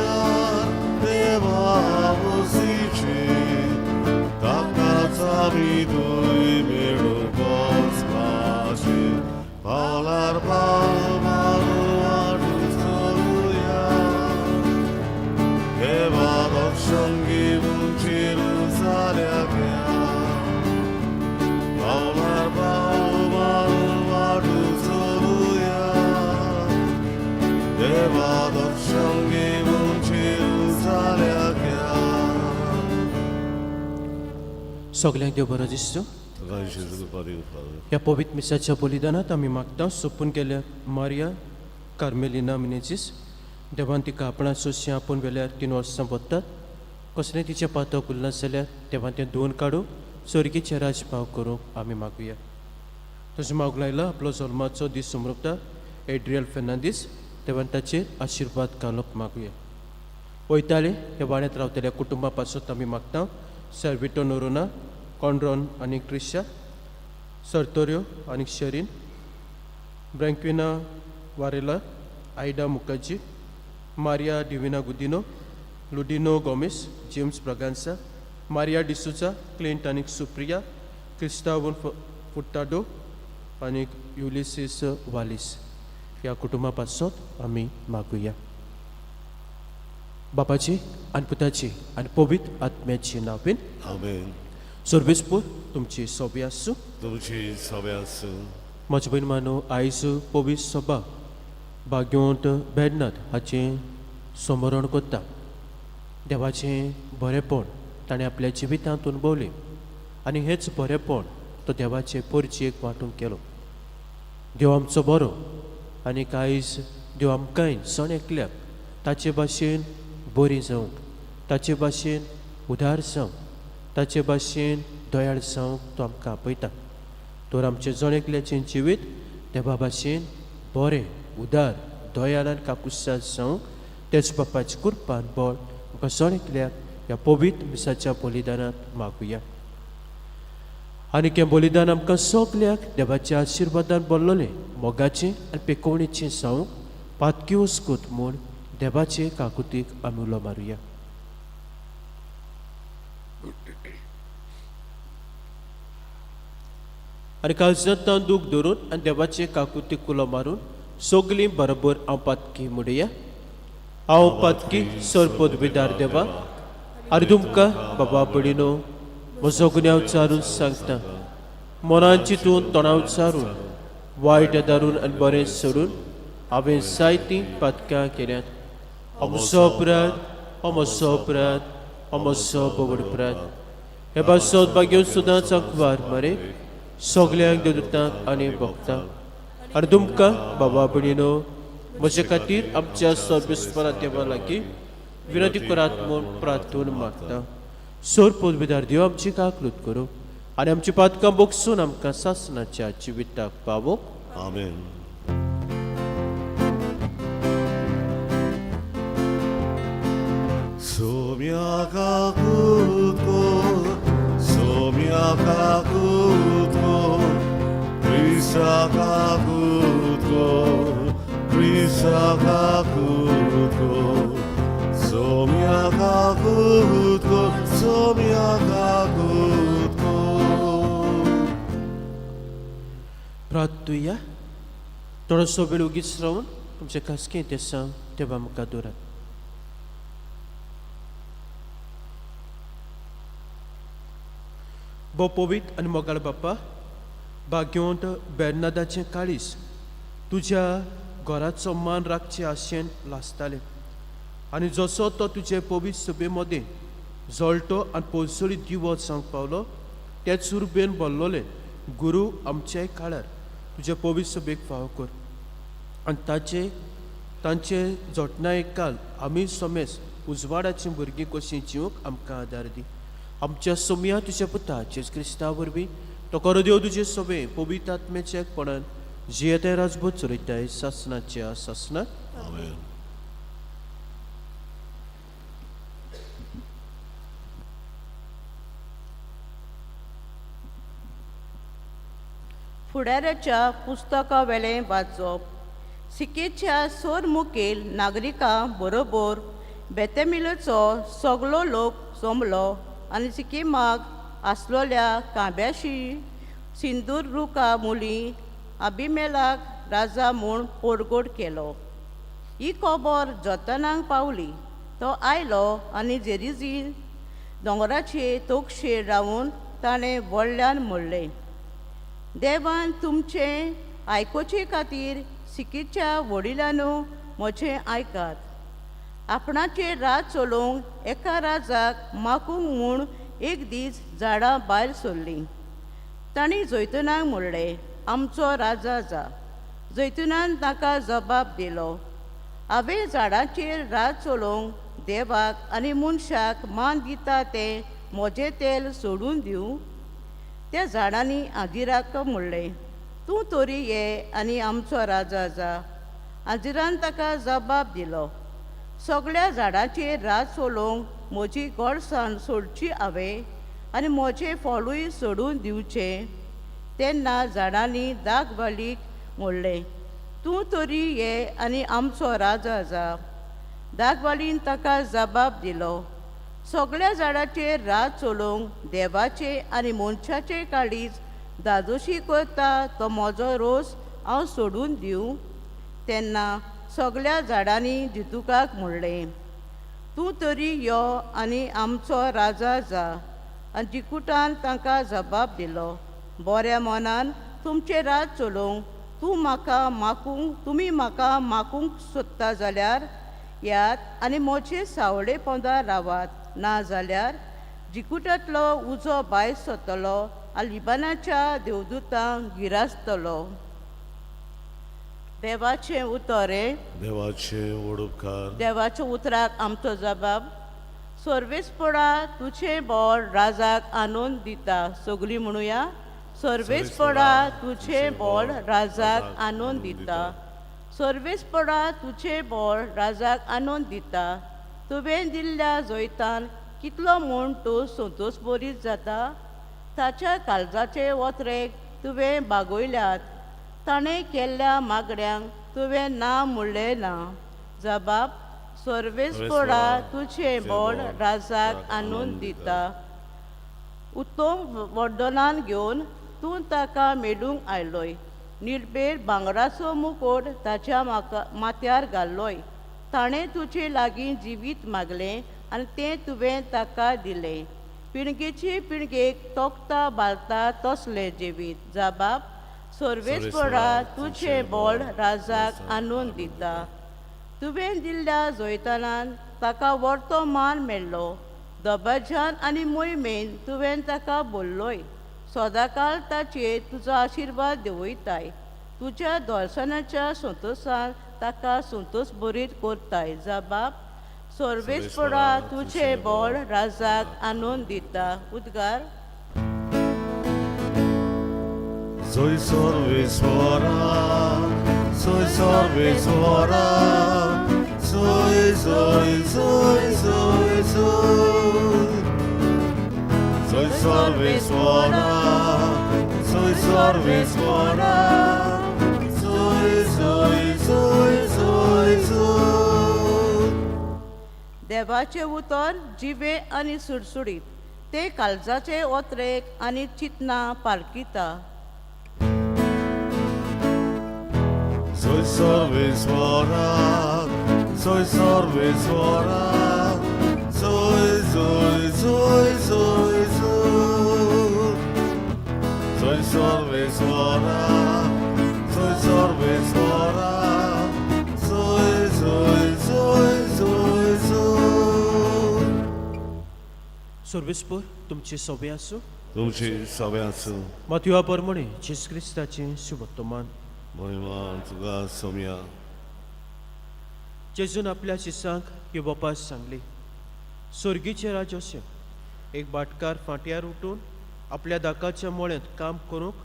उदार देवा वसीची ताकाच आमी दुई मेळून वचपाची पावलार पाव मारून वाटून चलुया देवा दर्शन घेवन जेरुसालेम या पावलार पाव मारून वाटून चलुया देवा दर्शन घेवन जेरुसालेम या सगळ्यांक देव बरो दिसचो. ह्या पवित्र मिसाच्या बलिदानात आमी मागता सोपून गेल्या मारिया कार्मेलिना मिनेजीस देवान तिका आपणाचो आपूण वेल्यार 3 वर्सां बदतात कसलें तिचें पातक उरना जाल्यार देवान तें धुवन काडून सर्गीचे राजभाव करूंक आमी मागुया. तशें मागूंक लायला आपलो जल्माचो दीस समरुपता एड्रियल फेर्नांदीस देवान ताचेर आशिर्वाद घालूंक मागुया. वयताले हे वाड्यांत रावतल्या कुटुंबा पासत आमी मागता सर्विटो नोरोना कॉन्ड्रॉन आनी क्रिशा सर्तोऱ्यो आनी शेरीन ब्रँक्विना वारेला आयडा मुखर्जी मारिया डिविना गुदिनो लुडिनो गोमेस जेम्स ब्रागांसा मारिया डिसुचा क्लिंट आनी सुप्रिया क्रिस्तावन फुट्टाडो आनी युलिसीस वालिस ह्या कुटुंबा पासत आमी मागुया. बापाची आनी पुताची आनी पवित्र आत्म्याची नांवेन आमेन. सर्वेस्पूर तुमची सोबी आसूं. तुमची सभा आसूं. म्हजे बहीण मानो आयज पवित्र सभा भाग्योंत बेडनाथ हाचें समरण करता. देवाचें बरेंपण ताणें आपल्या जिवितांत अनुभवलें आनी हेंच बरेंपण तो देवाचे परचेक वांटून केलो. देव आमचो बरो आनी आयज देव आमकांय सण एकल्याक ताचे भाशेन बरी जावंक ताचे भाशेन उदार जावंक ताचे भाशेन दयाळ जावंक तो आमकां आपयता. तर आमचे जण एकल्याचें जिवीत देवा भाशेन बरें उदार दयाळ आनी काकुसाद जावंक तेच बापाची कृपा आनी बळ आमकां जण एकल्याक ह्या पवित्र मिसाच्या बलिदानांत मागुया. आनी हें बलिदान आमकां सगल्याक देवाच्या आशिर्वादान भरलोलें मोगाचें आनी पेकोवणेचें जावंक पातकी वचकूत म्हूण देवाचे काकुतीक आमी उलो मारुया. आनी काळजांत दूख धरून आनी देवाचे काकुतीक उलो मारून सगलीं बरोबर हांव पातकी म्हणुया. हांव पातकी सरपदवीदार देवा आनी तुमकां बाबा पडिनो म्हजो गुन्यांव चारून सांगता. मनान चिंतून तोंडां चारून वायट दारून आनी बरें सोडून हांवें जायतीं पातकां केल्यात. म्हजो अपराध हो म्हजो अपराध हो म्हजो पगड अपराध. हे पासत भाग्यो सुद्दां चकवार मरे सगल्यांक देवतांक आनी भक्तांक आनी तुमकां बाबा भयणीनो म्हजे खातीर आमच्या सर्वेस्परा देवा लागीं विनंती करात म्हूण प्रार्थून मागता. सोर पदवीदार देव आमची काकलूत करूं आनी आमची पातकां बोगसून आमकां सासणाच्या जिविताक पावोवंक. आमेन. Somiaka kutko, somiaka kutko, Krisaka kutko, Krisaka kutko, somiaka kutko, somiaka kutko. प्रार्थुया थोडोसो वेळ उगीच रावन तुमचे खासकें तें सांग देवा आमकां दोरात. बो पवित्र आनी मोगाळ बाप्पा भाग्योंत बेर्नादाचें काळीस तुज्या घराचो मान राखचे आशेन लासतालें आनी जसो तो तुजे पवित्र सभे मदें जळटो आनी पोलसोळी दिवो जावंक पावलो तेच उर्बेन भरलोले गुरू आमच्याय काळार तुजे पवित्र सभेक फावो कर आनी तांचे जोटणाय काल आमी समेज उजवाडाचीं भुरगीं कशीं जिवंक आमकां आदार दी. आमच्या सोम्या तुज्या पुता जेजू क्रिस्ता वरवीं तो खरो देव तुजे सभे पवित्र आत्म्याच्या एकपणान जियेताय राजभोग चलयताय सासणाच्या सासणात. आमेन. फुडाराच्या पुस्तका वेळें वाचप सिकेच्या सोर मुखेल नागरिकां बरोबर बेतेमिलेचो सगलो लोक जमलो आनी सिक्किमाक आसलोल्या कांब्याशी सिंदूर रुका मुली अभिमेलाक राजा म्हूण पोरगोड केलो. ही खबर जोतनाक पावली. तो आयलो आनी जेरिजीन दोंगराचे तोकशेर रावून ताणें व्हडल्यान म्हणलें, देवान तुमचें आयकोचे खातीर सिक्कीच्या वडिलांनू म्हजें आयकात. आपणाचे राज चलोवंक एका राजाक मागूंक म्हूण एक दीस झाडां भायर सरलीं. तांणी जैतुनाक म्हणलें, आमचो राजा जा. जैतुनान ताका जबाब दिलो, हांवें झाडांचेर राज चलोवंक देवाक आनी मनशाक मान दिता तें म्हजें तेल सोडून दिवं. त्या झाडांनी आजिराक म्हणलें, तूं तरी ये आनी आमचो राजा जा. आजिरान ताका जबाब दिलो, सगळ्या झाडांचेर राज चलोवंक म्हजी गोडसाण सोडची हांवें आनी म्हजें फोळूय सोडून दिवचें. तेन्ना झाडांनी दागवालीक म्हणलें, तूं तरी ये आनी आमचो राजा जा. दागवालीन ताका जबाब दिलो, सगळ्या झाडांचेर राज चलोवंक देवाचे आनी मनशाचे काळीज दादोशी करता तो म्हजो रोस हांव सोडून दिवं. तेन्ना सगळ्या झाडांनी जितुकाक म्हणलें, तूं तरी यो आनी आमचो राजा जा. आनी जिकुटान तांकां जबाब दिलो, बऱ्या मनान तुमचें राज चलोवंक तुमी म्हाका मागूंक सोदता जाल्यार यात आनी म्हजे सावळे पोंदा रावात. ना जाल्यार जिकुटांतलो उजो भायर सरतलो आनी लिबानाच्या देवदूतांक गिरासतलो. देवाचें उतर. देवाचे वडोपकार. देवाच्या उतराक आमचो जबाब, सर्वेस्परा तुझे बोळ राजाक आनंद दिता. सगळीं म्हणुया, सर्वेस्परा तुझे बोळ राजाक आनंद दिता. सर्वेस्परा तुझे बोळ राजाक आनंद दिता. तुवें दिल्ल्या जैतान कितलो म्हूण तूं संतोश बरीत जाता. ताच्या काळजाचे वत्रेक तुवें बागयल्यात. ताणें केल्ल्या मागण्यांक तुवें ना म्हणलें ना. जबाब, सर्वेस्परा तुझे बोळ राजाक आनंद दिता. उत्तम वर्दनान घेवन तूं ताका मेळूंक आयलोय. निर्भेर भांगराचो मुकोट ताच्या माथ्यार घाल्लोय. ताणें तुजे लागीं जिवीत मागलें आनी तें तुवें ताका दिलें. पिळगेचे पिळगेक तोखता बालता तसलें जिवीत. जबाब, सर्वेस्परा तुझे बोळ राजाक आनंद दिता. तुवें दिल्ल्या जैतानान ताका व्हडतो मान मेळ्ळो. दबाज्यान आनी मोहिमेन तुवें ताका बोल्लोय. सदांकाळ ताचेर तुजो आशिर्वाद देंवयताय. तुज्या दर्शनाच्या संतोशान ताका संतोश बरीत करताय. जबाब, सर्वेस्परा तुझे बोळ राजाक आनंद दिता. उद्गार. Soy Sorvesvara, soy Sorvesvara, soy, soy, soy, soy, soy. Soy Sorvesvara, soy Sorvesvara, soy, soy, soy, soy, soy. देवाचे उतर जिवे आनी सुडसुडीत. ते काळजाचे ओत्रेक आनी चिंतना पालकिता. Soy Sorvesvara, soy Sorvesvara, soy, soy, soy, soy, soy. Soy Sorvesvara, soy Sorvesvara, soy, soy, soy, soy, soy. सर्वेस्पर तुमची सभे आसूं. तुमची सभा आसूं. मातयुआ परमणे जेस क्रिस्ताचें शुभवर्तमान. महिमा तुका सोम्या. जेजून आपल्या शिसांक ही वपास सांगली. स्वर्गीचे राज अशें एक भाटकार फांट्यार उठून आपल्या दाकाच्या मोळ्यांत काम करूंक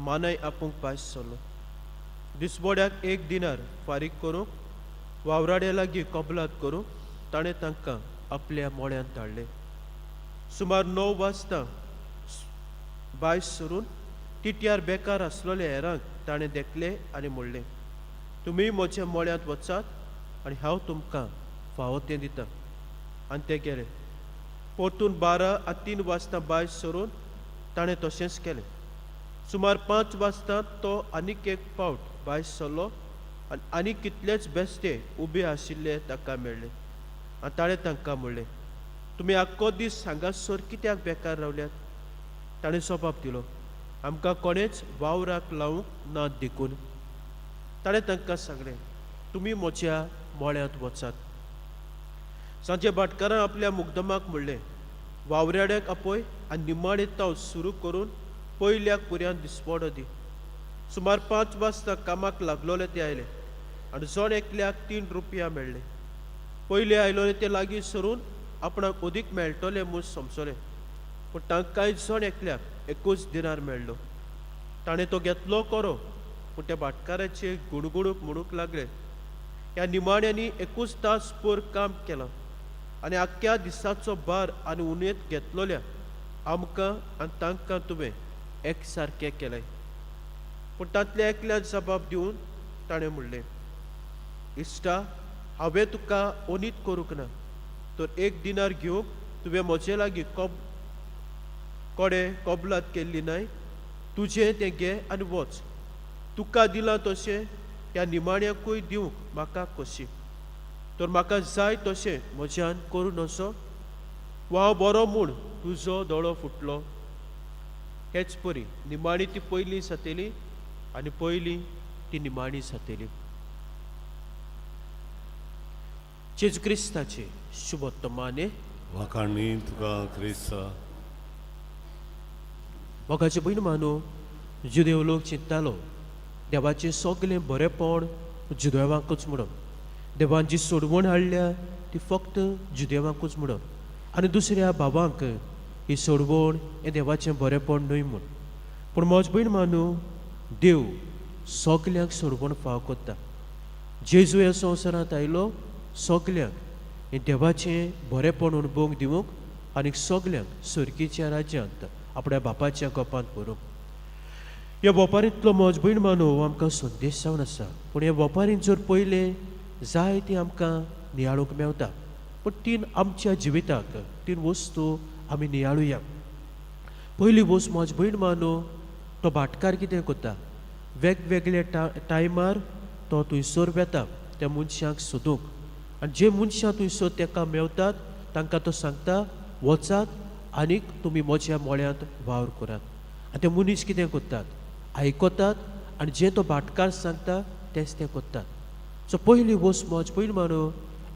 मानाय आपूंक भायर सरलो. दिसवड्याक 1 दिनार फारीक करूंक वावराड्या लागीं कबलात करूंक ताणें तांकां आपल्या मोळ्यांत धाडलें. सुमार 9 वाजता भायर सरून तिट्यार बेकार आसलोल्या हेरांक ताणें देखलें आनी म्हणलें, तुमी म्हज्या मोळ्यांत वचात आनी हांव तुमकां फावो तें दितां. आनी ते गेले. परतून 12 वाजता भायर सरून ताणें तशेंच केलें. सुमार 5 वाजता तो आनीक एक फावट भायर सरलो आनी आनीक कितलेच बेश्टे उबे आशिल्ले ताका मेळ्ळे. आनी ताणें तांकां म्हणलें, तुमी आख्खो दीस हांगासर कित्याक बेकार रावल्यात? ताणें जबाब दिलो, आमकां कोणेच वावराक लावूंक ना देखून. ताणें तांकां सांगलें, तुमी म्हज्या मळ्यांत वचात. सांजे भाटकारान आपल्या मुद्दमाक म्हणलें, वावऱ्याड्याक आपय आनी निमाणे ताव सुरू करून पयल्याक पुर्यान दिसवडो दी. सुमार 5 वाजता कामाक लागलोले ते आयले आनी जण एकल्याक 3 रुपया मेळ्ळे. पयले आयलोले ते लागीं सरून आपणाक अदीक मेळटले म्हूण समजलें, पूण तांकांय जण एकल्याक 21 दिनार मेळ्ळो. ताणें तो घेतलो करो, पूण त्या भाटकाराचे गुणगुणूक म्हणूंक लागले, ह्या निमाण्यांनी 21 तास पर काम केलां आनी आख्ख्या दिसाचो भार आनी उणेंत घेतलोल्या आमकां आनी तांकां तुवें एक सारकें केलें. पूण तांतल्या एकल्याक जबाब दिवन ताणें म्हणलें, इश्टा, हांवें तुका ओनीत करूंक ना, तर 1 दिनार घेवंक तुवें म्हजे लागीं कबलात केल्ली नाय. तुजें तें घे आनी वच. तुका दिलां तशें ह्या निमाण्याकूय दिवंक म्हाका कशी. तर म्हाका जाय तशें म्हज्यान करूं नजो, वा हांव बरो म्हूण तुजो दोळो फुटलो. हेच परी निमाणी ती पयली जातली आनी पयली ती निमाणी जातली. जेजू क्रिस्ताचे शुभोत्तमाने वाखाणणी तुका क्रिस्ता. मोगाचे भयण मानू, जुदेव लोक चिंततालो देवाचें सगलें बरेंपण जुदेवांकूच म्हणून. देवान जी सोडवण हाडल्या ती फक्त जुदेवांकूच म्हणून आनी दुसऱ्या भावांक ही सोडवण हें देवाचें बरेंपण न्हय म्हूण. पूण म्हज भयण मानू, देव सगल्यांक सोडवण फाव करता. जेजू ह्या संवसारांत आयलो सगल्यांक हें देवाचें बरेंपण अणभवूंक दिवंक आनी सगल्यांक सर्गीच्या राज्यांत आपल्या बापाच्या गोपांत व्हरूंक. ह्या बोपारींतलो म्हज भयण मानू आमकां संदेश जावन आसा. पूण ह्या बोपारींत जर पयले जाय ती आमकां नियाळूंक मेवता, पूण तीन आमच्या जिविताक 3 वस्तू आमी नियाळुया. पयली वस्त म्हज भयण मानू, तो भाटकार कितें करता, वेगवेगळ्या टायमार तो थंयसर वेता त्या मनशांक सोदूंक. आनी जे मनशां थंयसर ताका मेवतात तांकां तो सांगता, वचात आनीक तुमी म्हज्या मळ्यांत वावर करात. आनी ते मनीस कितें करतात, आयकतात आनी जें तो भाटकार सांगता तेंच ते करतात. सो पयली वस्त म्हज भयण मानू,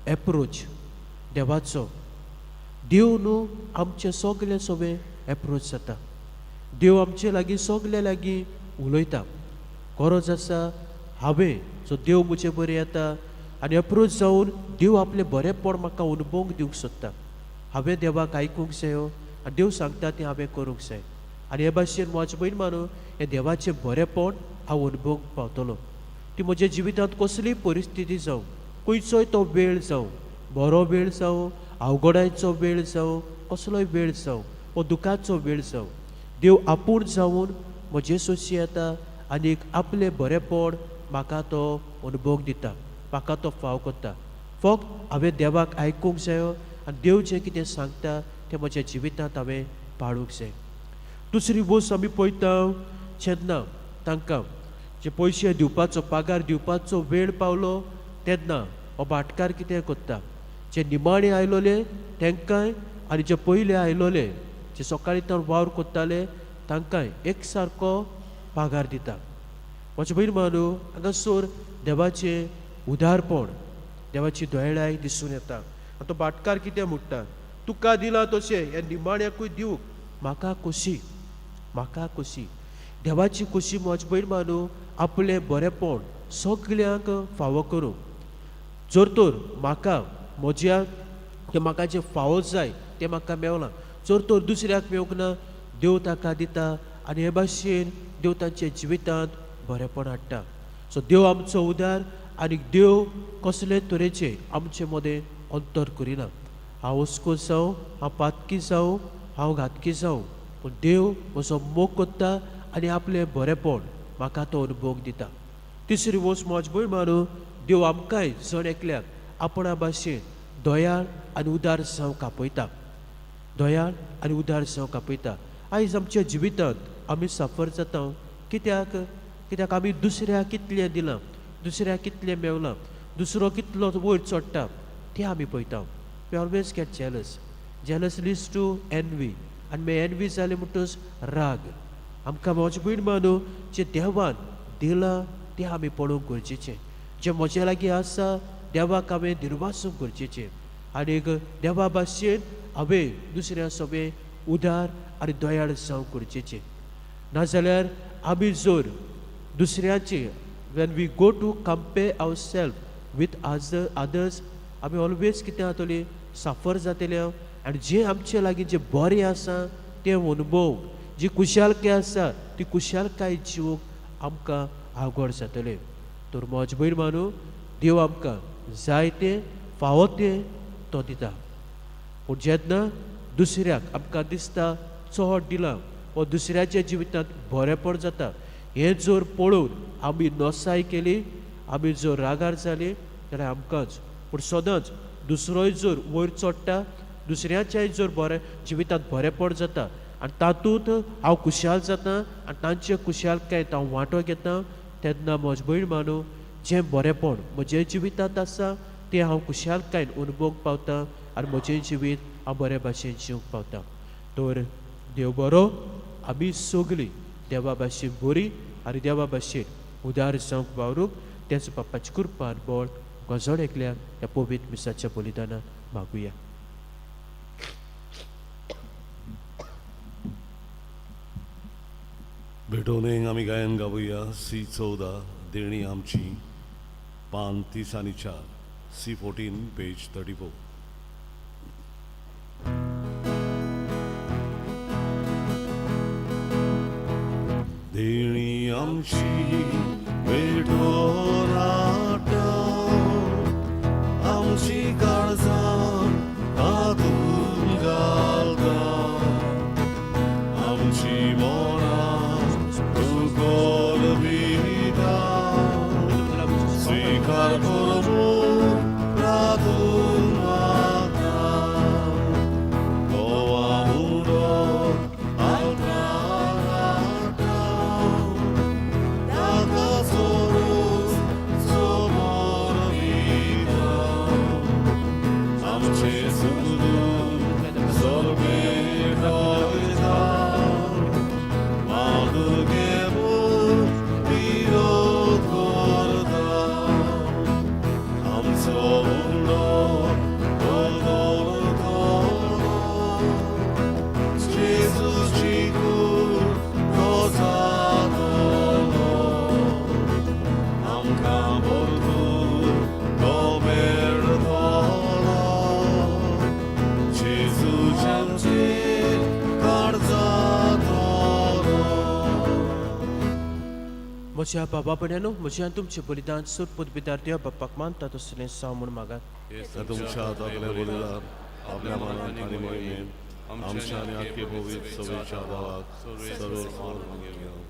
एप्रोच देवाचो. देव न्हू आमचे सगळे सगळे एप्रोच जाता. देव आमचे लागीं सगळे लागीं उलयता. गरज आसा हांवें सो देव म्हजे बरें येता आनी एप्रोच जावन देव आपलें बरेंपण म्हाका अणभवूंक दिवंक सोदता. हांवें देवाक आयकूंक जायो आनी देव सांगता तें हांवें करूंक जाय. आनी हे भाशेन म्हजे भयण मानू, हें देवाचें बरेंपण हांव अणभवूंक पावतलो. ती म्हज्या जिवितांत कसलीय परिस्थिती जावं, खंयचोय तो वेळ जावं, बरो वेळ जावं, अवघडायचो वेळ जावं, कसलोय वेळ जावं, वो दुखाचो वेळ जावं, देव आपूण जावन म्हजे सोशी येता आनीक आपलें बरेंपण म्हाका तो अणभवूंक दिता, म्हाका तो फाव करता. फक्त हांवें देवाक आयकूंक जायो आनी देव जें कितें सांगता तें म्हज्या जिवितांत हांवें पाळूंक जाय. दुसरी वस्त आमी पळयता, जेन्ना तांकां जे पयशे दिवपाचो पगार दिवपाचो वेळ पावलो तेन्ना हो भाटकार कितें करता, जे निमाणे आयलोले तांकांय आनी जे पयले आयलोले जे सकाळीं तर वावर करताले तांकांय एक सारको पगार दिता. म्हजे भयण मानू, हांगासर देवाचें उदारपण, देवाची दयाळाय दिसून येता. आनी तो भाटकार कितें म्हणटा, तुका दिलां तशें ह्या निमाण्याकूय दिवंक म्हाका खोशी, म्हाका खोशी. देवाची खोशी म्हजे भयण मानू, आपलें बरेंपण सगल्यांक फावो करूंक. जर तर म्हाका म्हाका जें फावो जाय तें म्हाका मेवलां, जर तर दुसऱ्याक मेवंक ना, देव ताका दिता आनी हे भाशेन देव तांच्या जिवितांत बरेंपण हाडटा. सो देव आमचो उदार आनी देव कसले तरेचे आमचे मदें अंतर करिना. हांव हुस्को जावं, हांव पातकी जावं, हांव घातकी जावं, पूण देव म्हजो मोग करता आनी आपलें बरेंपण म्हाका तो अणभवूंक दिता. तिसरी वस्त म्हजे भयण मानू, देव आमकांय जण एकल्याक आपणा भाशेन दोयाळ आनी उदार जावंक आपयता. दोयाळ आनी उदार जावंक आपयता. आयज आमच्या जिवितांत आमी सफर जाता. कित्याक कित्याक आमी दुसऱ्याक कितलें दिलां, दुसऱ्याक कितलें मेवलां, दुसरो कितलो वयर चडटा तें आमी पळयता. We always get jealous. Jealous leads to envy. आनी मागीर एनवी जालें म्हणटच राग. आमकां म्हजे भयण मानू जें देवान दिलां तें आमी पळोवंक गरजेचें. जें म्हज्या लागीं आसा देवाक हांवें दिरवासूंक गरजेचें. आनीक देवा भाशेन हांवें दुसऱ्या सोबे उदार आनी दोयाळ जावंक गरजेचें. नाजाल्यार आमी जर दुसऱ्याचे when we go to compare our self with others आमी ऑलवेज कितें जातली सफर जातले. आनी जें आमचे लागीं जें बरें आसा तें अनुभव, जी कुशालकाय आसा ती कुशालकाय जिवूंक आमकां आवड जातलें. तर म्हजे भयण मानू देव आमकां जाय तें फावो तें तो दिता. पूण जेन्ना दुसऱ्याक आमकां दिसता चड दिलां वा दुसऱ्याच्या जिवितांत बरेंपण जाता हें जर पळोवन आमी नोसाय केली, आमी जर रागार जाली जाल्यार आमकांच. पूण सदांच दुसरोय जर वयर चडटा, दुसऱ्याच्याय जर बरें जिवितांत बरेंपण जाता आनी तातूंत हांव खुशाल जाता आनी तांचे खुशालकायेंत हांव वांटो घेता, तेन्ना म्हजे भयण मानू जें बरेंपण म्हज्या जिवितांत आसा तें हांव खुशालकायेन अनुभवूंक पावता आनी म्हजें जिवीत हांव बरे भाशेन जिवंक पावता. तर देव बरो आमी सगळीं देवा भाशेन बरी आनी देवा भाशेन उदार जावंक वावरूंक तेच बापाची कृपा आनी बळ गजाड एकल्या ह्या पवित्र मिसाच्या बलिदानांत मागुया. भेटोवनेक आमी गायन गावुया. C14 देणी आमची, पान 30 आनी 4, C14 पेज 34. देणी आमची भेटोन हाडटा, आमची काळजां हातून घालता, आमची मोनां तुकोल भिता, स्वीकार करून प्रार्थून मागता. कोवा मुडो आल्तार हाडटा, ताका सोडून समोर भिता, आमचे सोडून सोर्बे डोयता, मागून घेवून विरोध करता, आमचो उगडो दोदोल करो, जेजूची कूड जातलो, आमकां भरपूर तो मेळटलो, जेजूच्याचेर काळजांतलो. म्हज्या बाबा भयणानो, म्हज्यान तुमचें बलिदान सुरपूत भितर देव बापाक मानता तसलें जावं म्हूण मागात. तुमच्या हातांतलें बलिदान आपल्या मनांत आनी मोहिमेन आमच्या आनी आख्खे पवित्र सभेच्या भावाक सर्व घेवं.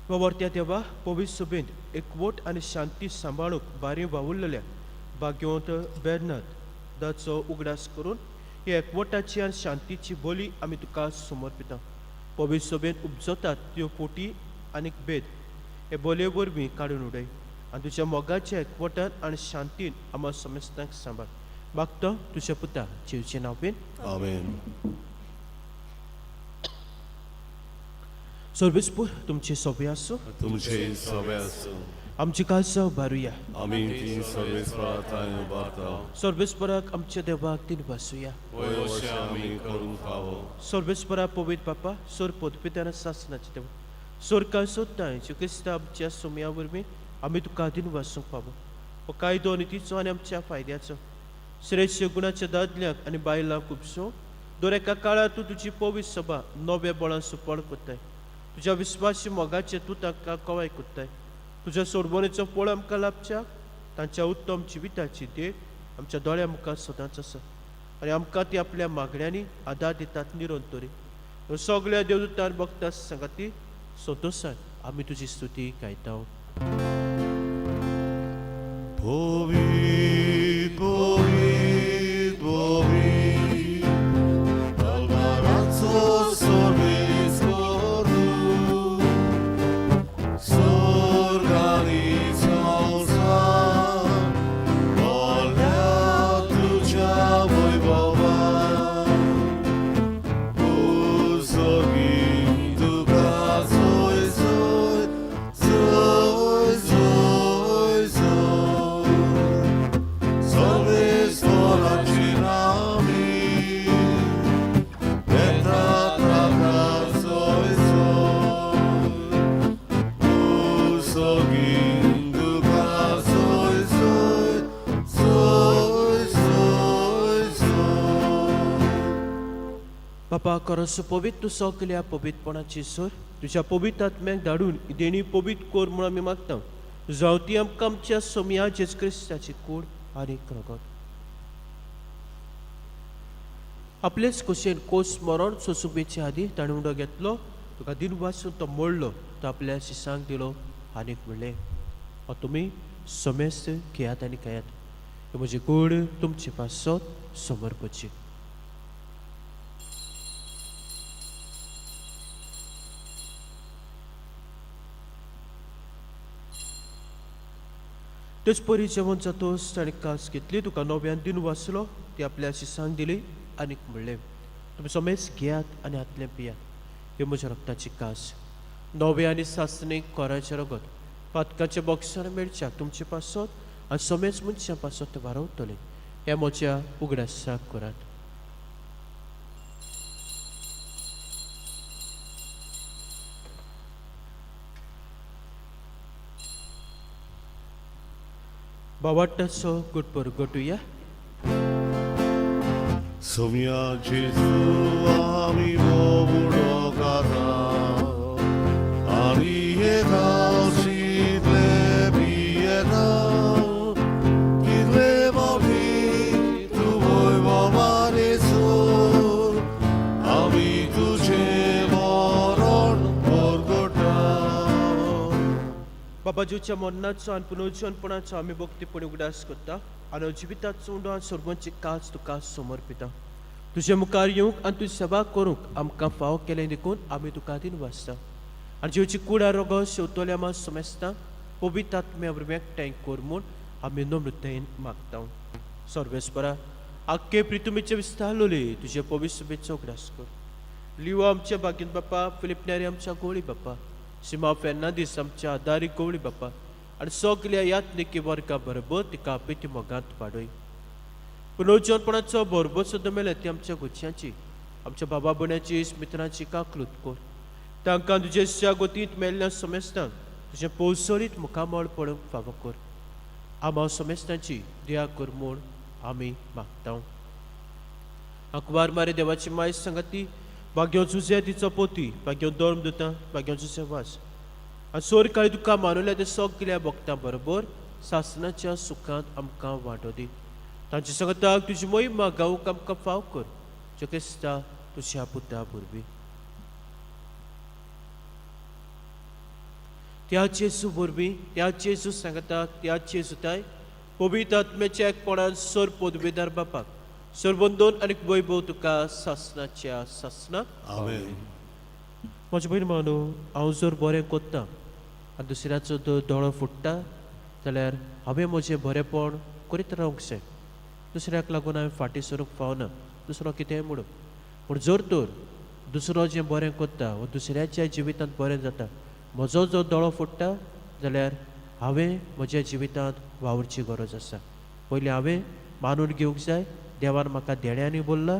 वावरत्या देवा, पवित्र सभेंत एकवट आनी शांती सांबाळूंक बारी वावुरलेल्या भाग्यवंत बेर्नाद दाचो उगडास करून हे एकवटाची आनी शांतीची बली आमी तुका समर्पिता. पवित्र सभेंत उपजतात त्यो पोटी आनीक भेद हे बले वरवीं काडून उडय आनी तुज्या मोगाच्या एकवटान आनी शांतीन आम्हा समेस्तांक सांबाळ. मागता तुज्या पुता जेवचे नांवेन. आमेन. सर्वेस्पूर तुमचे सोबे आसूं. तुमचे सभे आसूं. आमची काळजां उबारुया. आमी ती सर्वेस्परांताय उबारता. सर्वेस्पराक आमच्या देवाक तीन वासुया. वय अशें आमी करूंक फावो. सर्वेस्परा पवित्र बापा सोर पोतपिताना सासनाचे देव सोरका सोदताय जे क्रिस्ता आमच्या सुमया वरवीं आमी तुका दिन वासूंक फावो. हो कायदो नितीचो आनी आमच्या फायद्याचो श्रेश्ठ गुणाच्या दादल्यांक आनी बायलांक उपसो दर एका काळार तूं तुजी पवित्र सभा नव्या बळान सुपळ कोत्ताय. तुज्या विस्वासी मोगाचे तूं तांकां कवाय कोत्ताय. तुज्या सोडवणेचो फळ आमकां लाभच्याक तांच्या उत्तम जिविताची देख आमच्या दोळ्या मुखार सदांच आसा आनी आमकां ती आपल्या मागण्यांनी आदार दितात निरंतरी. सगळ्या देवदूतान भक्तां सांगाती संतोशान आमी तुजी स्तुती गायता. पवित्र बापा खरोच पवित्र तूं सगल्या पवित्रपणाची सोर तुझ्या पवित्र आत्म्याक धाडून देणी पवित्र कोर म्हणून आमी मागता जावं ती आमकां आमच्या सोमया जेजू क्रिस्ताची कूड आनी रगत आपलेच कुशेन कोस मरण सोसुबेचे आदी ताणें उंडो घेतलो तुका दिन वाचून तो मोडलो तो आपल्या शिसांक दिलो आनीक म्हणलें तुमी समेस्त घेयात आनी खायात ही म्हजी कूड तुमचे पासत समर्पची तेच परी जेवण जातोच ताणें कास घेतली तुका नव्यान दिन वाचलो ती आपल्या शिसांक दिली आनीक म्हणलें तुमी समेस्त घेयात आनी हातलें पियात ही म्हज्या रक्ताची कास नवे आनी सासणीक कोराचें रगत पातकाच्या बॉक्सार मेळच्याक तुमचे पासत आनी समेस्त मनशां पासत ते वारवतले हे म्हज्या उगडासाक करात बावाटाचो गुटपर गोटुया सोमया जेजू आमी मोडो घाता आनी हे गांवशीतले बियेना कितले मोठी तूं वैभवाने सोर आमी तुजें मरण परगटा बाबाजूच्या मरणाचो आनी पुनर्जन्मपणाचो आमी भक्तीपणी उगडास करता आनी जिविताचो उंडो आनी सोर्बांची कास तुका समर्पिता तुजे मुखार येवंक आनी तुजी सेवा करूंक आमकां फाव केलें देखून आमी तुका दिन वाचता आनी जेवची कुडा रगत शेवतल्या मात समेस्ता पवित्र आत्म्या वरवीं एकठांय कोर म्हूण आमी नम्रतायेन मागता सर्वेस्परा आख्खे प्रितुमेचे विस्तारलोले तुजे पवित्र सभेचो उगडास कर लिवा आमच्या बागेंत बापा फिलिपनारी आमच्या गोळी बापा सिमा फेर्नांदीस आमच्या आदारी गवळी बापा आनी सगल्या यात्निकी वर्गा बरोबर तिका पेटी मोगांत वाडय पुनर्जन्मपणाचो बरोबर सुद्दां मेळ्ळे ती आमच्या गोच्यांची आमच्या बाबा भयणाची मित्रांची काकलूत कर तांकां तुजे शागोतींत मेळ्ळ्या समेस्तांक तुजें पौसळीत मुखामळ पळोवंक फावो कर आमा समेस्तांची दया कर म्हूण आमी मागता अकवार मारे देवाची माय सांगाती भाग्यो जुजे तिचो पोती भाग्यो धर्म दिता भाग्यो जुजे वास आनी सोर काळी तुका मानुल्या ते सगल्या भक्तां बरोबर सासणाच्या सुखांत आमकां वांटो दी तांचे संगताक तुजी मोहिमा गावूंक आमकां फाव कर जे क्रिस्ता तुज्या पुता वरवीं त्या जेजू वरवीं त्या जेजू सांगताक त्या जेजूताय पवित्र आत्म्याच्या एकपणान सोर पदवीदार बापाक सर्वंदोन आनी वैभव तुका सासणाच्या सासणाक आमेन म्हजे भयण मानू हांव जर बरें कोत्ता आनी दुसऱ्याचो जर दोळो फुट्टा जाल्यार हांवें म्हजें बरेंपण करीत रावंक जाय दुसऱ्याक लागून हांवें फाटीं सरूंक फावना दुसरो कितेंय म्हणून पूण जर तर दुसरो जें बरें कोत्ता वा दुसऱ्याच्या जिवितांत बरें जाता म्हजो जो दोळो फुट्टा जाल्यार हांवें म्हज्या जिवितांत वावरची गरज आसा पयलीं हांवें मानून घेवंक जाय देवान म्हाका देण्यांनी बोल्ला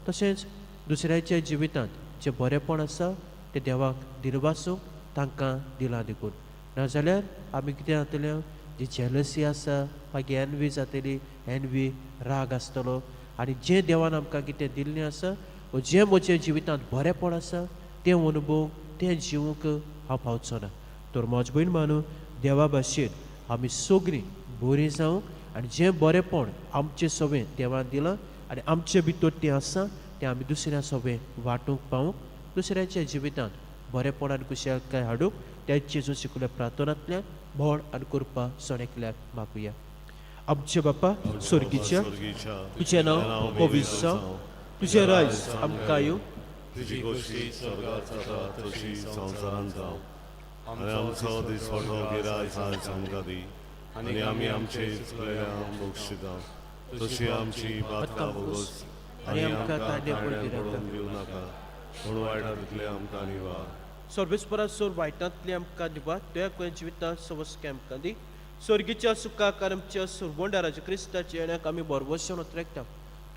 तशेंच दुसऱ्याच्या जिवितांत जें बरेंपण आसा तें देवाक दिनवासूंक तांकां दिलां देखून नाजाल्यार आमी कितें जातलें जी जेलसी आसा मागीर एनवी जातली एनवी राग आसतलो आनी जें देवान आमकां कितें दिल्लें आसा वा जें म्हज्या जिवितांत बरेंपण आसा तें अनुभव तें जिवूंक हांव पावचो ना तर म्हज भयण मानू देवा भाशेन आमी सगळीं बरीं जावंक आनी जें बरेंपण आमचे सवें देवान दिलां आनी आमचे भितर तें आसा तें आमी दुसऱ्या सवें वांटूंक पावूंक दुसऱ्याच्या जिवितांत बरेंपण आनी कुशळकाय हाडूंक त्या जेजू शिकल्या प्रार्थनांतल्यान भोड आनी कृपा सणेकल्याक मागुया आमचे बापा स्वर्गीच्या तुजें नांव पवित्र जावं तुजें रायज आमकां येवं तुजी गोष्टी स्वर्गांत जाता तशी संवसारांत जावं आनी आमचो दिसवटो गिराय आज आमकां दी आनी आमी आमचे चुकल्यांक बक्षिता तशी आमची पातकां बोगोस आनी आमकां तांड्या पडून दिवं नाका पूण वायटांतले आमकां निवार सर्वेस्परा सोर वायटांतली आमकां दिवा दया करून जिवितांत सवस्के आमकां दी स्वर्गीच्या सुखाक आनी आमच्या सुरवंडाराच्या क्रिस्ताच्या येण्याक आमी बरवशेन उतरयता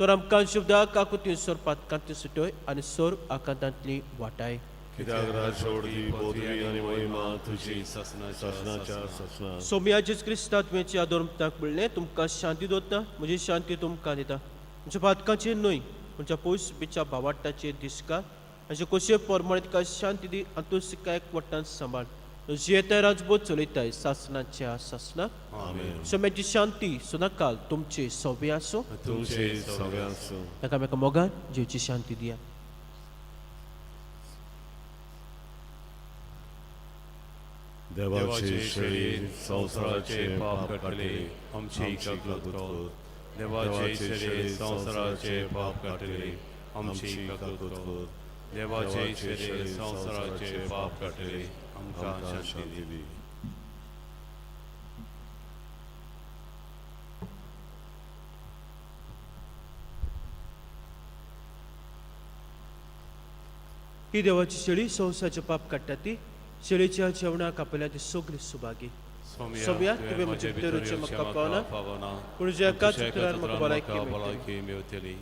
तर आमकां शुभदा काकुती सोर पातकांतली सुटय आनी सोर आकांतांतली वाटाय कित्याक राजवडी पदवी आनी महिमा तुजी ससनाच्या ससना सोम्या जेजू क्रिस्ता तुवेंची आदोरमताक म्हणलें तुमकां शांती दोता म्हजी शांती तुमकां दिता तुमच्या पातकांची न्हय म्हणजे पयस बिच्या भावाटाचे दिसका अशें कशे परमणितका शांती दी आनी तूं सिकायक वट्टान सांबाळ जियेता राजबोध चलयताय सासनाच्या सासनाक आमेन. सोम्याची शांती सदांकाल तुमचे सोबे आसो तुमचे सगळ्यांचो एकामेका मोगान जीवची शांती दिया. देवाचे शरीर संसाराचे पाप काटले आमची काकूत कर. देवाचे शरीर संसाराचे पाप काटले आमची काकूत कर. देवाचे शरीर संसाराचे पाप काटले आमकां शांती दी. ही देवाची शेळी संसाराचे पाप काडटा ती शेळीच्या जेवणाक आपल्या ती सगळी सुभागी. सोम्या तुवें म्हजे भितरूचे म्हाका पावना पूण जे एकाच उतरान म्हाका भलायकी मेळटली.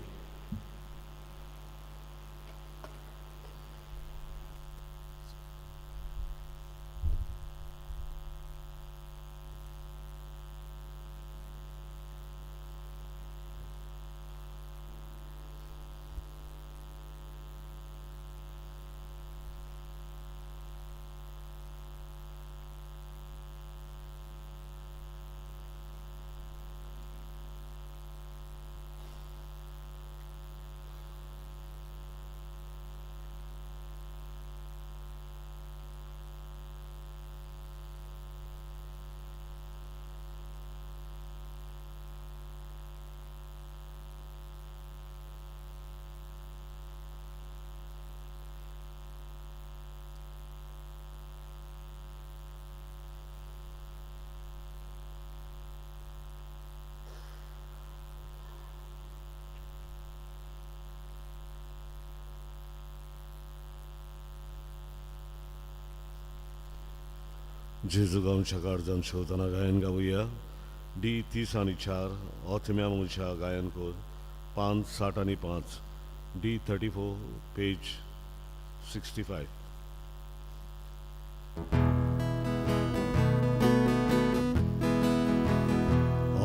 जेजू गांवच्या काळजान शेवताना गायन गावुया. D30 आणि 4 ऑथम्या मनशा गायन कोर 5, 7 आणि 5 D34 पेज 65.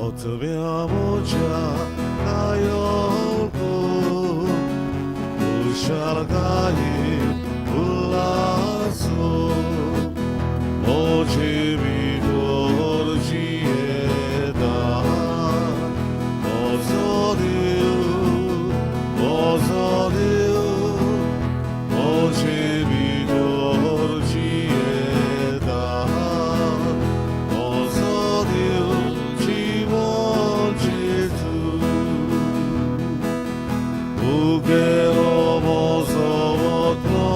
ऑथम्या मनशा गायन कोर उशाल गायन उल्लासो Oczy mi gorci da, ozodiu, oczy mi gorci da, ozodiu, ci mączy tu, ugero mozowotno.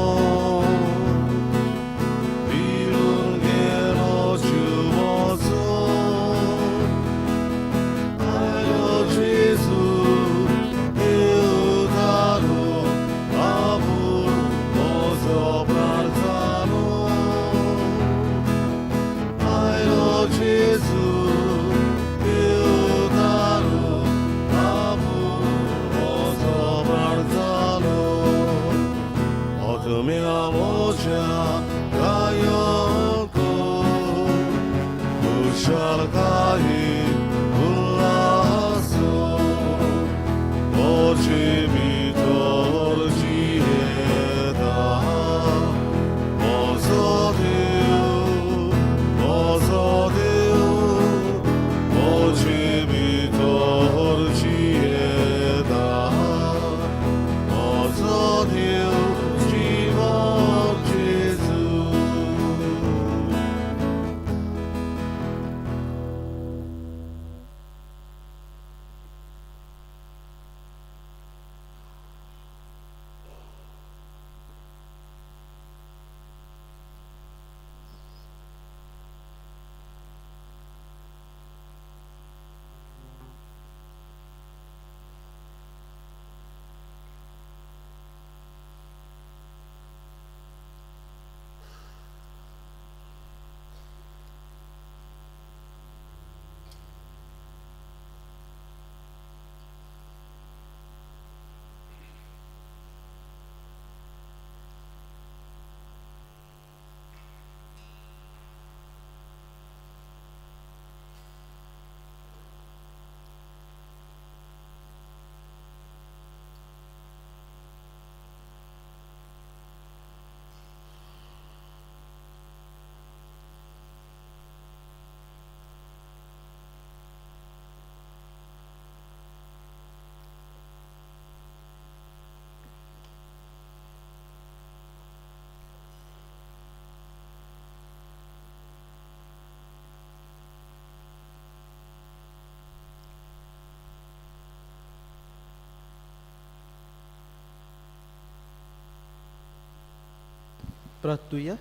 प्रार्थूया.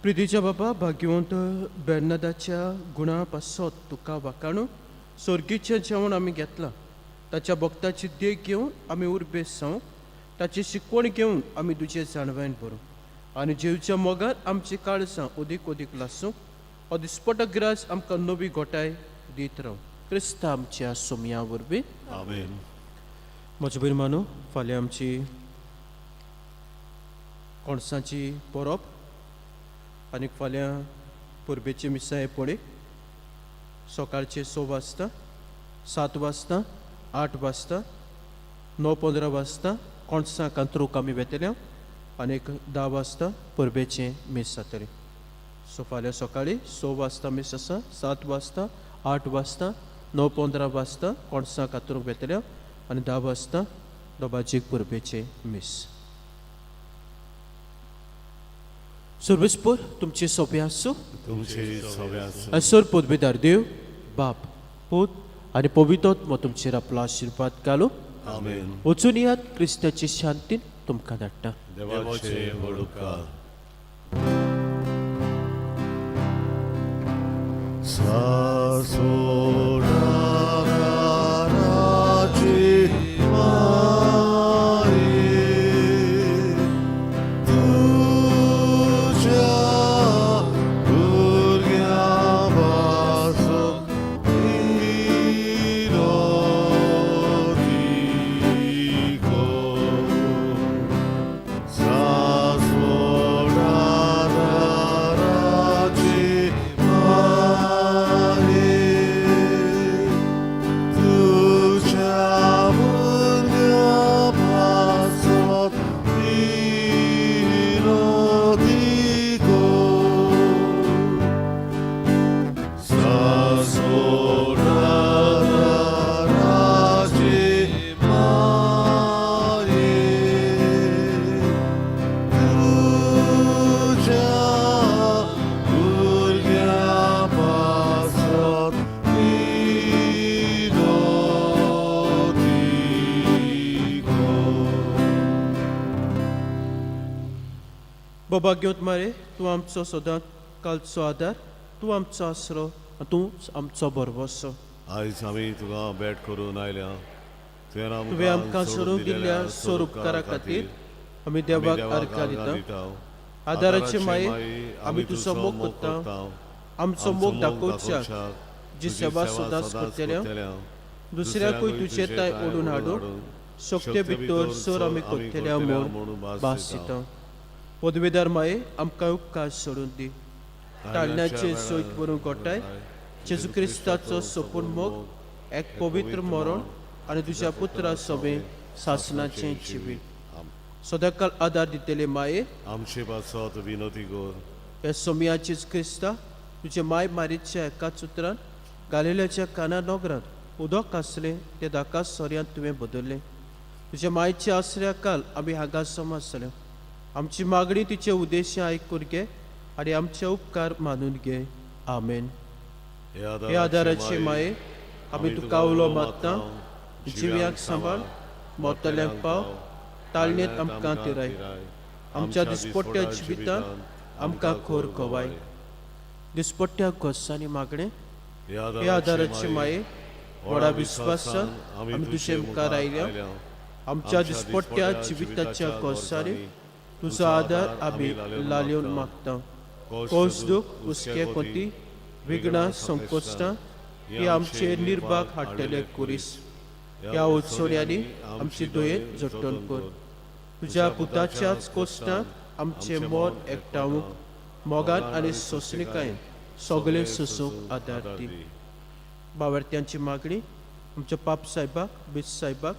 प्रितीच्या बाबा भाग्यवंत बेर्नादाच्या गुणापासत तुका वाकाणू स्वर्गीचें जेवण आमी घेतलां. ताच्या भक्ताची देख घेवन आमी उर्बेस जावं. ताची शिकवण घेवन आमी तुजे जाणवेन भरूं आनी जेवच्या मोगान आमची काळजां ओदीक ओदीक लासूं. हो दिसपटो गिरास आमकां नवी घोटाय दीत राव. क्रिस्त आमच्या सोमया वरवीं. आमेन. म्हज्या बिरमानो, फाल्यां आमची कोणसाची परब आनी फाल्यां पुर्बेची मिसाय पडे. सकाळचे 6 वाजता, 7 वाजता, 8 वाजता, 9:15 वाजता कोणसां कांतरूक आमी वेतल्या आनी 10 वाजता पुर्बेचें मीस जातलें. सो फाल्यां सकाळीं 6 वाजता मीस आसा, 7 वाजता, 8 वाजता, 9:15 वाजता कोणसां कांतरूक वेतल्या आनी 10 वाजता दोबाजीक पुर्बेचें मीस. सर्वेस्पर तुमचे सोबे आसूं. तुमचे सवे आसूं. असर पोदबेदार देव बाप पूत आनी पवित्रोत्म तुमचेर आपलो आशिर्वाद घालूं. आमेन. वचून यात क्रिस्ताची शांतीन तुमकां धाडटा. देवाचे वडुकार. सासोडाराची माये तुझ्या भुरग्यापासून विरोधी गो. सासोडाराची माये तुझ्या भुरग्यापासून विरोधी गो. सासोडाराची माये तुझ्या भुरग्यापासून विरोधी गो. बाबा घेवत मारे, तूं आमचो सदांच कालचो आदार, तूं आमचो आसरो, तूंच आमचो भरवंसो. आयज आमी तुका भेट करून आयल्या. तुवें आमकां सोडून दिल्ल्या सोर उपकारा खातीर आमी देवाक आर्गां दिता. आदाराचे माये आमी तुजो मोग करता. आमचो मोग दाखोवच्याक जी सेवा सदांच करतल्या, दुसऱ्याकूय तुजे ताय ओडून हाडून शक्ती भितर सर आमी करतल्या म्हूण भास दिता. पदवेदार माये आमकां उपकार सोडून दी. ताळण्याचे सोयत वरून गोठाय जेजू क्रिस्ताचो सोपून मोग, एक पवित्र मरण आनी तुज्या पुत्रा सोबे सासणाचें जिवीत. सदांकाळ आदार दितले माये, आमचे पासत विनोदी गोर. हे सोमयाचीच क्रिस्ता तुजे माय मारीच्या एकाच उतरान गालिल्याच्या काना नोगरांत उदक आसलें तें दाका सोऱ्यांत तुवें बदल्लें. तुज्या मायच्या आसऱ्या काल आमी हांगा समजले. आमची मागणी तिचे उद्देश आयकून घे आनी आमचे उपकार मानून घे. आमेन. हे आदाराचे माये आमी तुका उलो मागता. जिव्याक सांबाळ, मोतल्यांक पाव, ताळणेंत आमकां तिराय. आमच्या दिसपट्ट्या जिवितांत आमकां खोर कोवाय. दिसपट्ट्या गोसांनी मागणें. हे आदाराचे माये व्हडा विस्वासान आमी तुजे मुखार आयल्या. आमच्या दिसपट्ट्या जिविताच्या गोसांनी तुजो आदार आमी लालयोन मागता. कोस दूख, हुस्के कोती, विघ्नां, संकोश्टां ही आमचे निर्भाग हाडटले कुरीस. ह्या उत्सवण्यांनी आमची दुयेंत झट्टून कर. तुज्या पुताच्याच कोश्टांत आमचे मोन एकठांवूंक मोगान आनी सोंसणिकायेन सगळे सोसूंक आदार दी. बावर्त्यांची मागणी आमच्या पाप साहेबाक, बीच साहेबाक,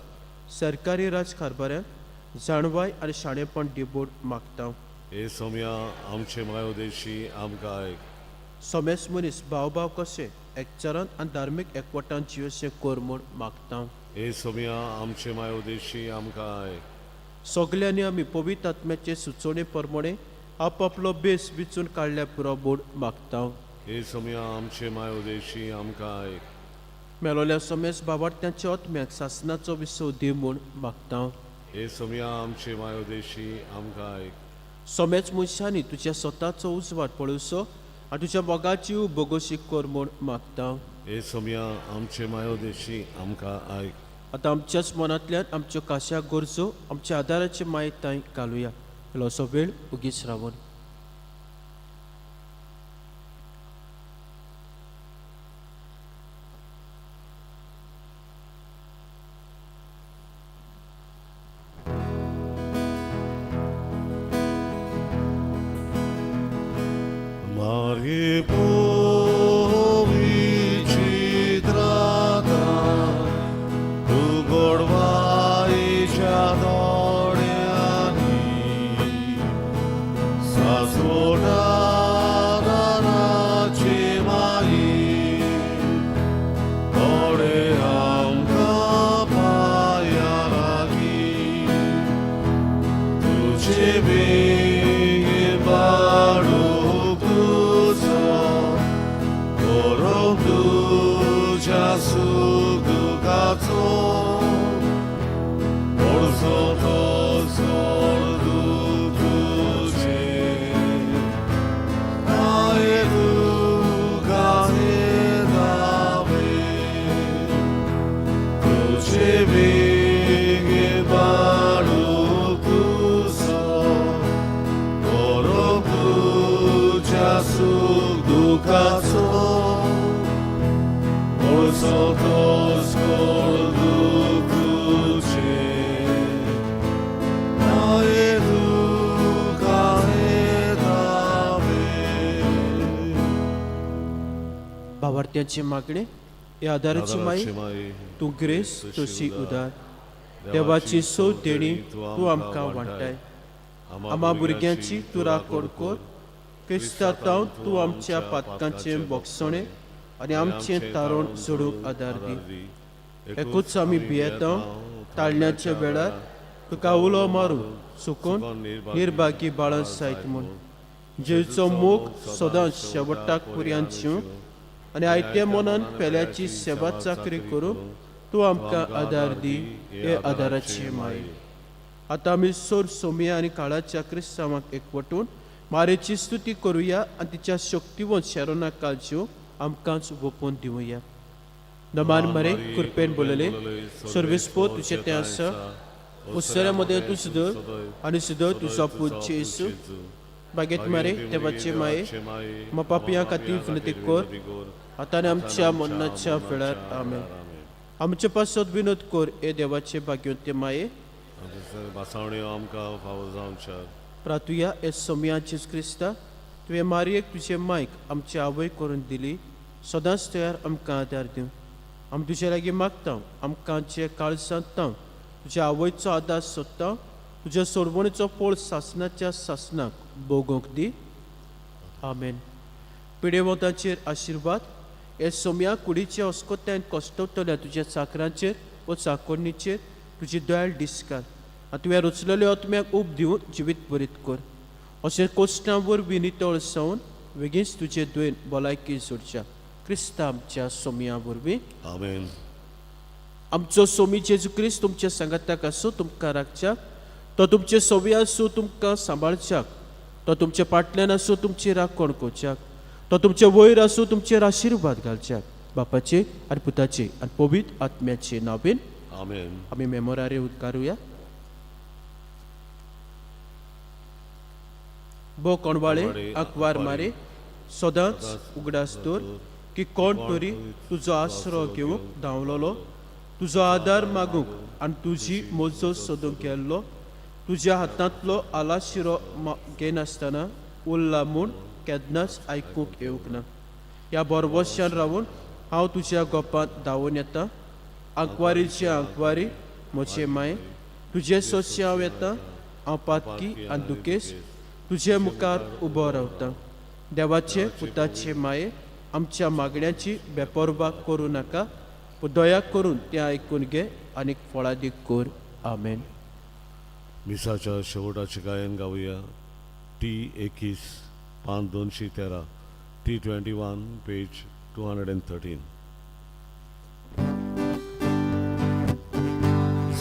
सरकारी राजकारभाऱ्यांक जाणवाय आनी शाणेपण दिवून मागता. हे सोम्या आमचे मायोदेशी आमकां आयक. सोमेस मनीस भाव भाव कशे एकचारान आनी धार्मीक एकवटान जिवचे कोर म्हूण मागता. हे सोम्या आमचे मायोदेशी आमकां आयक. सगल्यांनी आमी पवित्र आत्म्याचे सुचोवणे प्रमाणे आपापलो बेस विचून काडल्या पुरो म्हूण मागता. हे सोम्या आमचे मायोदेशी आमकां आयक. मेलोल्या सोमेस बावार्थ्यांच्या आत्म्याक सासनाचो विसव दी म्हूण मागता. हे सोम्या आमचे मायोदेशी आमकां आयक. सोमेच मनशांनी तुज्या स्वताचो उजवाड पळोवचो आनी तुज्या मोगाची बोगोशी कोर म्हूण मागता. हे सोम्या आमचे मायोदेशी आमकां आयक. आतां आमच्याच मनांतल्यान आमच्यो काश्या गरजो आमच्या आदाराचे मायेंत थंय घालुया. इल्लोसो वेळ उगीच रावून. Marie powici drata, tu gorwajcia doriani, sasodana naci mai, doream kapayaragi, tu ciebie baru 수그가서 벌써도 솔두구제 나의 누가 해답에 그 제비게 바르구서 거룩구자 수그가서 Todos corducuce, na educa edave. भावार्थ्याची मागणी हे आदाराची माई तूं ग्रेस तशी उदार. देवाची सो देणी तूं आमकां वांटाय. आम्हा भुरग्यांची तूं राखण कर. क्रिस्तांव तूं आमच्या पातकांचें बोगसणें आनी आमचें तारण सोडूंक आदार दी. एकूच आमी भियेता ताळण्याच्या वेळार तुका उलो मारूं चुकून निर्भागी बाळां जायत म्हूण. जेचो मोग सदांच शेवटाक पर्यंत जिवूं आनी आयते मनान पेल्याची सेवा चाकरी करूंक तूं आमकां आदार दी. हे आदाराची माय. आतां आमी सोर सोम्या आनी काळाच्या क्रिस्तांवाक एकवटून मारेची स्तुती करुया आनी तिच्या शक्तिवंत शारोना काळज्यो आमकांच ओपून दिवया. नमान मरे कृपेन बोलले सर्वेस्पो तुझे तें आसा. उत्सऱ्या मदें तूं सुदर आनी सुदर तुजो पूज्य येसू. बागेत मरे देवाचे माये मा पापयां खातीर विनती कर आतां आनी आमच्या मरणाच्या वेळार आमेन. आमचे पासत विनोद कर हे देवाचे भाग्यवंते माये. बासावण्यो आमकां फावो जावंच्या. प्रार्थुया हे सोम्या जेजू क्रिस्ता तुवें मारयेक तुजे मायक आमची आवय करून दिली. सदांच तयार आमकां आदार दिवं. आमी तुजे लागीं मागता आमकां जे काळजांत तुज्या आवयचो आदार सोदता. तुज्या सोडवणेचो पोळ सासणाच्या सासणाक भोगूंक दी. आमेन. पिडेवंताचेर आशिर्वाद. हे सोम्या कुडीच्या अस्कोत्यान कश्टवतल्या तुज्या चाकरांचेर व चाकोरणीचेर तुजी दयाळ दिसकाल आनी तुवें रचलेल्या आत्म्याक ऊब दिवन जिवीत बरीत कर. अशें कोश्टां वरवीं नितळ जावन बेगीनच तुजे दुयेन भलायकी जोडच्या. क्रिस्ता आमच्या सोम्या वरवीं आमेन. आमचो सोमी जेजू क्रिस्त तुमच्या सांगाताक आसूं तुमकां राखच्याक. तो तुमचे सोवी आसूं तुमकां सांबाळच्याक. तो तुमच्या फाटल्यान आसूं तुमची राखण करच्याक. तो तुमचे वयर आसूं तुमचेर आशिर्वाद घालच्याक. बापाचे आनी पुताचे आनी पवित्र आत्म्याचे नांवेन आमेन. आमी मेमोरारे उद्गारुया. बो कोणवाळे आंकवार मारे सदांच उगडास दवर की कोण तरी तुजो आसरो घेवंक धांवलोलो. तुजो आदार मागूंक आनी तुजी मोजो सोदूंक गेल्लो. तुज्या हातांतलो आलाशिरो घेनासतना उरला म्हूण केन्नाच आयकूंक येवंक ना. ह्या बरवशान रावून हांव तुज्या गोपांत धांवून येता. आंकवारीची आंकवारी म्हजे माय तुजे सोदचे हांव येता. हांव पातकी आनी दुखेस तुजे मुखार उबो रावता. देवाचे पुताचे माये आमच्या मागण्यांची बेपरवा करूं नाका. दया करून तें आयकून घे आनीक फळादीक कर. आमेन. मिसाच्या शेवटाचे गायन गावया. T21 पान 213 T21 page 213.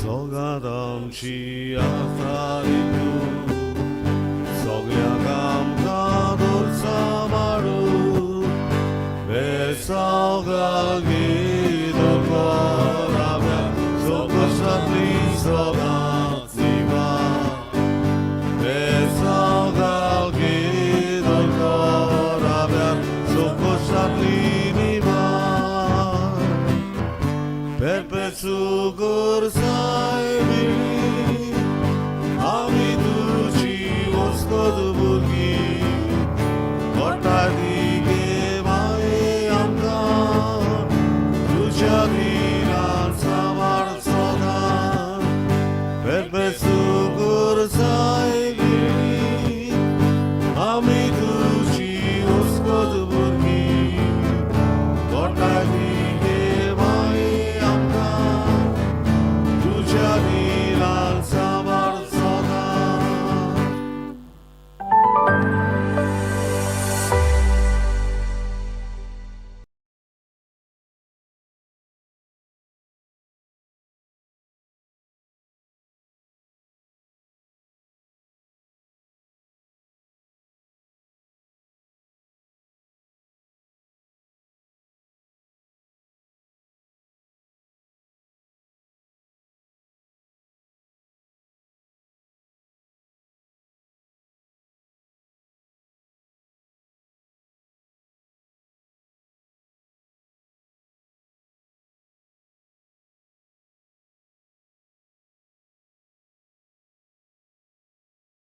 Sogadam ci afaritu Sogliagam kadul samaru Vesogal gidol korabia Sokoshatli sogatsiva Vesogal gidol korabia Sokoshatli niva Perpetugur saibili Ami duci voskod burgi Kortadi